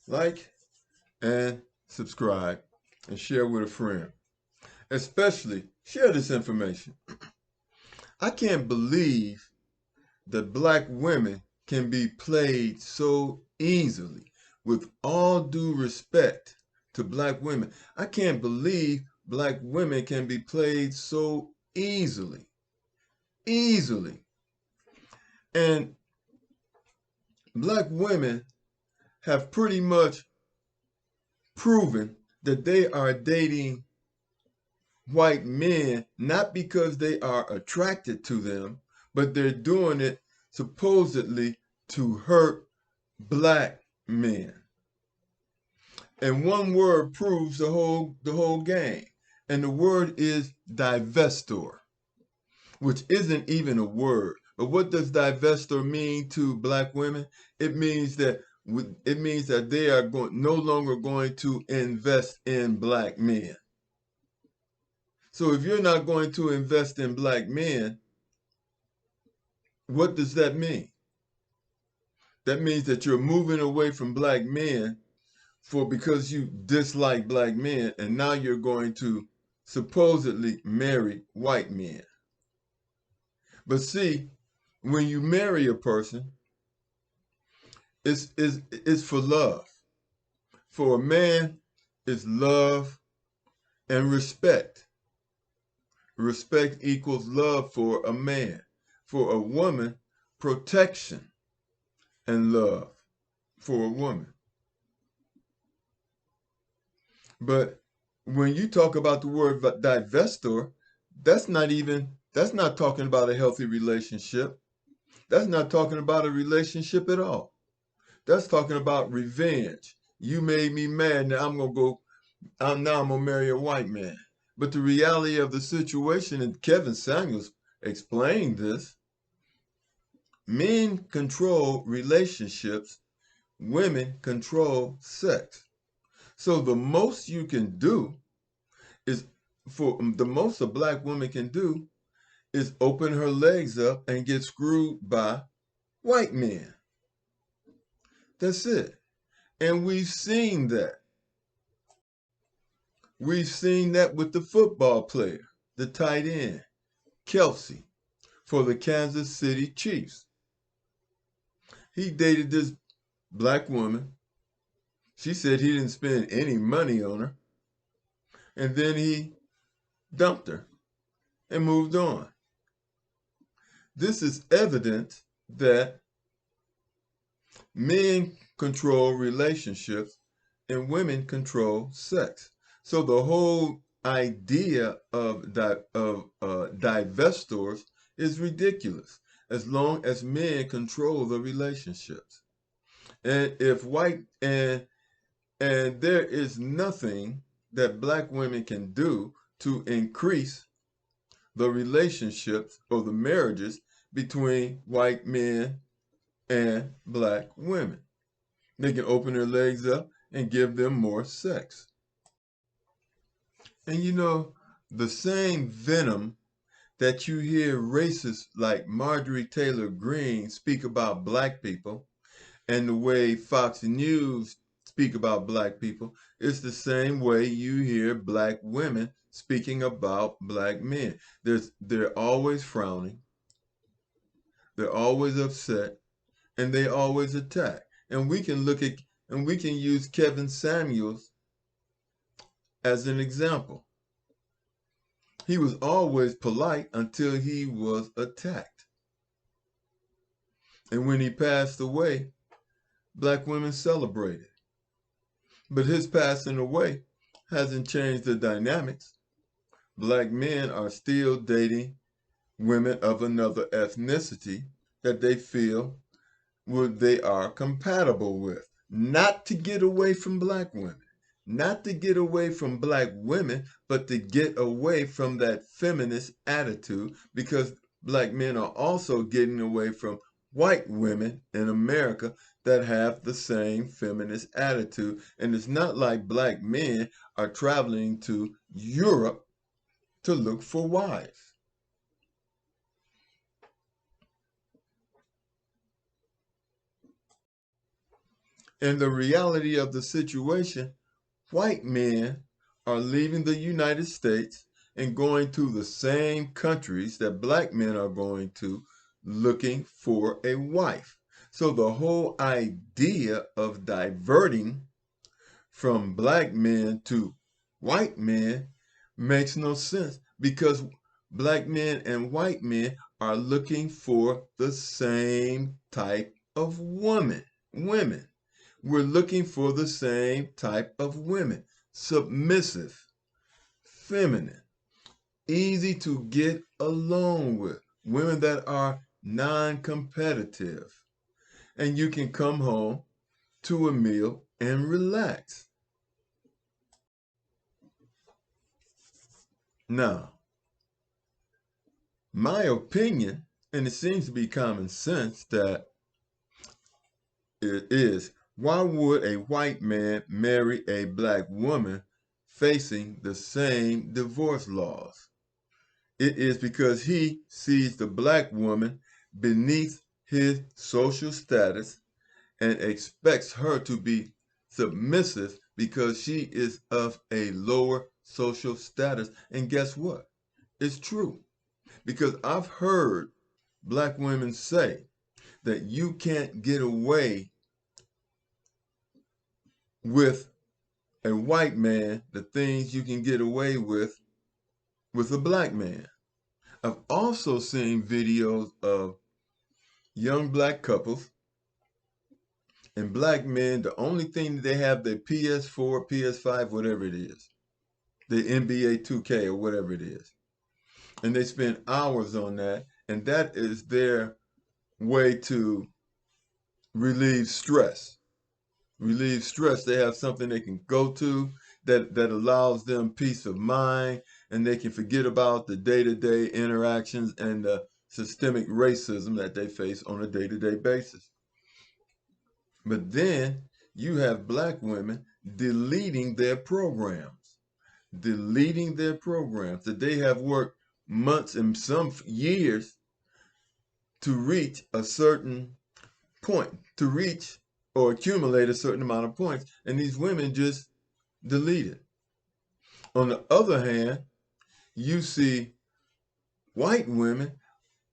like and subscribe and share with a friend. Especially share this information. I can't believe that black women can be played so easily. With all due respect to black women, I can't believe black women can be played so easily. Easily. And black women have pretty much proven that they are dating white men not because they are attracted to them, but they're doing it supposedly to hurt black men. And one word proves the whole game. And the word is divestor, which isn't even a word. But what does divestor mean to black women? It means that they are no longer going to invest in black men. So if you're not going to invest in black men, what does that mean? That means that you're moving away from black men because you dislike black men, and now you're going to supposedly marry white men. But see, when you marry a person, it's for love. For a man, it's love and respect. Respect equals love for a man. For a woman, protection and love for a woman. But when you talk about the word divestor, that's not talking about a healthy relationship. That's not talking about a relationship at all. That's talking about revenge. You made me mad, now I'm gonna marry a white man. But the reality of the situation, and Kevin Samuels explained this, men control relationships, women control sex. So the most you can do is for the most a black woman can do is open her legs up and get screwed by white men. That's it. And we've seen that. We've seen that with the football player, the tight end, Kelce, for the Kansas City Chiefs. He dated this black woman. She said he didn't spend any money on her. And then he dumped her and moved on. This is evident that men control relationships and women control sex. So the whole idea of divestors is ridiculous as long as men control the relationships. And if white and there is nothing that black women can do to increase the relationships or the marriages between white men and black women. They can open their legs up and give them more sex. And you know, the same venom that you hear racists like Marjorie Taylor Greene speak about black people, and the way Fox News speak about black people, is the same way you hear black women speaking about black men. They're always frowning, they're always upset, and they always attack. And we can use Kevin Samuels as an example. He was always polite until he was attacked. And when he passed away, black women celebrated. But his passing away hasn't changed the dynamics. Black men are still dating women of another ethnicity that they feel they are compatible with. Not to get away from black women. Not to get away from black women, but to get away from that feminist attitude, because black men are also getting away from white women in America that have the same feminist attitude. And it's not like black men are traveling to Europe to look for wives. And the reality of the situation, white men are leaving the United States and going to the same countries that black men are going to, looking for a wife. So the whole idea of diverting from black men to white men makes no sense, because black men and white men are looking for the same type of women. We're looking for the same type of women. Submissive, feminine, easy to get along with, women that are non-competitive. And you can come home to a meal and relax. Now, my opinion, and it seems to be common sense, that it is, why would a white man marry a black woman facing the same divorce laws? It is because he sees the black woman beneath his social status and expects her to be submissive because she is of a lower social status. And guess what? It's true. Because I've heard black women say that you can't get away with a white man the things you can get away with a black man. I've also seen videos of young black couples and black men, the only thing that they have, their PS4, PS5, whatever it is, the NBA 2K or whatever it is. And they spend hours on that, and that is their way to relieve stress. Relieve stress. They have something they can go to that allows them peace of mind, and they can forget about the day-to-day interactions and the systemic racism that they face on a day-to-day basis. But then you have black women deleting their programs, that they have worked months and some years to reach a certain point, to reach or accumulate a certain amount of points, and these women just delete it. On the other hand, you see white women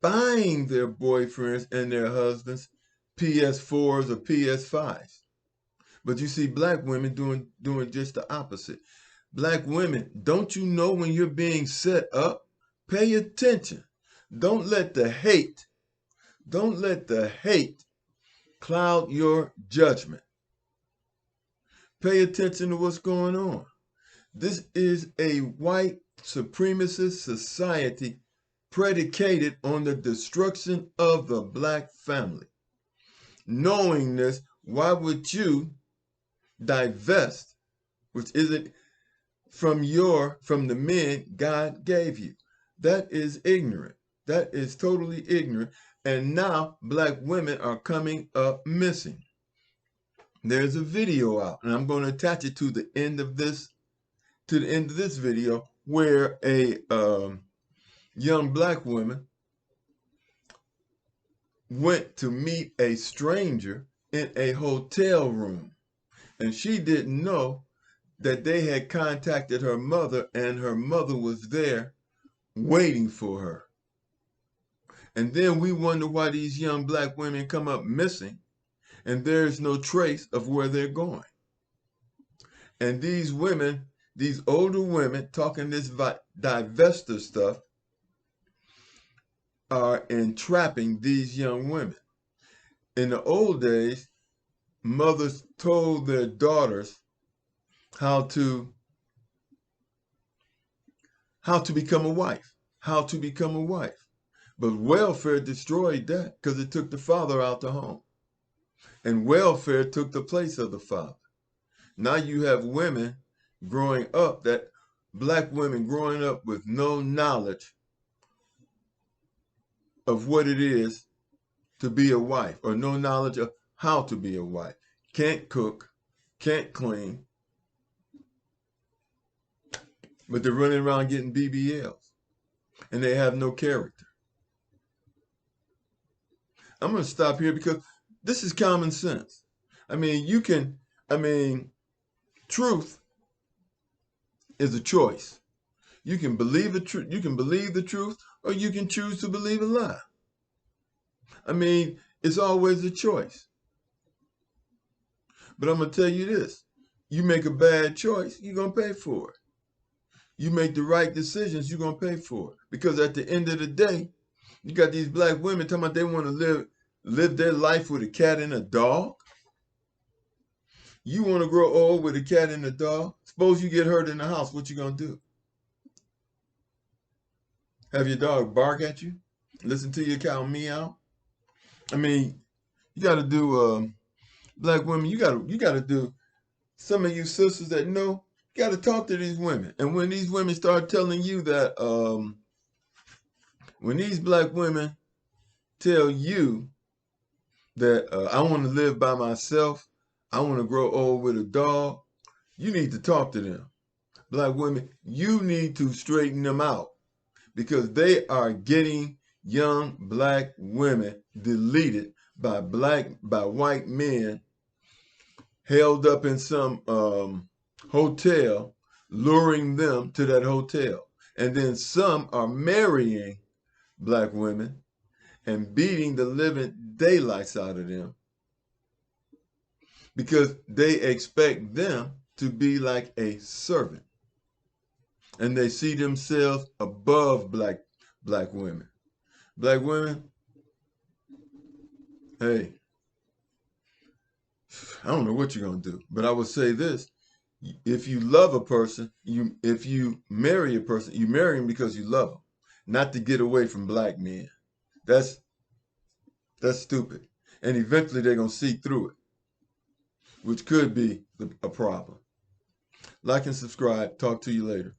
buying their boyfriends and their husbands PS4s or PS5s. But you see black women doing just the opposite. Black women, don't you know when you're being set up? Pay attention. Don't let the hate cloud your judgment. Pay attention to what's going on. This is a white supremacist society predicated on the destruction of the black family. Knowing this, why would you divest, which isn't from the men God gave you? That is ignorant. That is totally ignorant. And now black women are coming up missing. There's a video out, and I'm going to attach it to the end of this video, where a young black woman went to meet a stranger in a hotel room, and she didn't know that they had contacted her mother, and her mother was there waiting for her. And then we wonder why these young black women come up missing, and there's no trace of where they're going. And these women, these older women talking this divestor stuff, are entrapping these young women. In the old days, mothers told their daughters how to become a wife, But welfare destroyed that, because it took the father out the home. And welfare took the place of the father. Now you have women growing up, black women growing up with no knowledge of what it is to be a wife, or no knowledge of how to be a wife. Can't cook, can't clean, but they're running around getting BBLs, and they have no character. I'm going to stop here because this is common sense. I mean, truth is a choice. You can believe the truth. You can believe the truth, or you can choose to believe a lie. I mean, it's always a choice. But I'm gonna tell you this: you make a bad choice, you're gonna pay for it. You make the right decisions, you're gonna pay for it. Because at the end of the day, you got these black women talking about they want to live their life with a cat and a dog. You want to grow old with a cat and a dog? Suppose you get hurt in the house, what you gonna do? Have your dog bark at you? Listen to your cow meow? I mean, you got to do black women. You got to do. Some of you sisters that know, you got to talk to these women. And when these women start telling you that, when these black women tell you that I want to live by myself, I want to grow old with a dog, you need to talk to them. Black women, you need to straighten them out because they are getting young black women deleted by white men held up in some hotel, luring them to that hotel. And then some are marrying black women and beating the living daylights out of them because they expect them to be like a servant. And they see themselves above black women. Black women, hey, I don't know what you're gonna do, but I would say this: if you love a person, if you marry a person, you marry him because you love him, not to get away from black men. That's stupid, and eventually they're gonna see through it, which could be a problem. Like and subscribe. Talk to you later.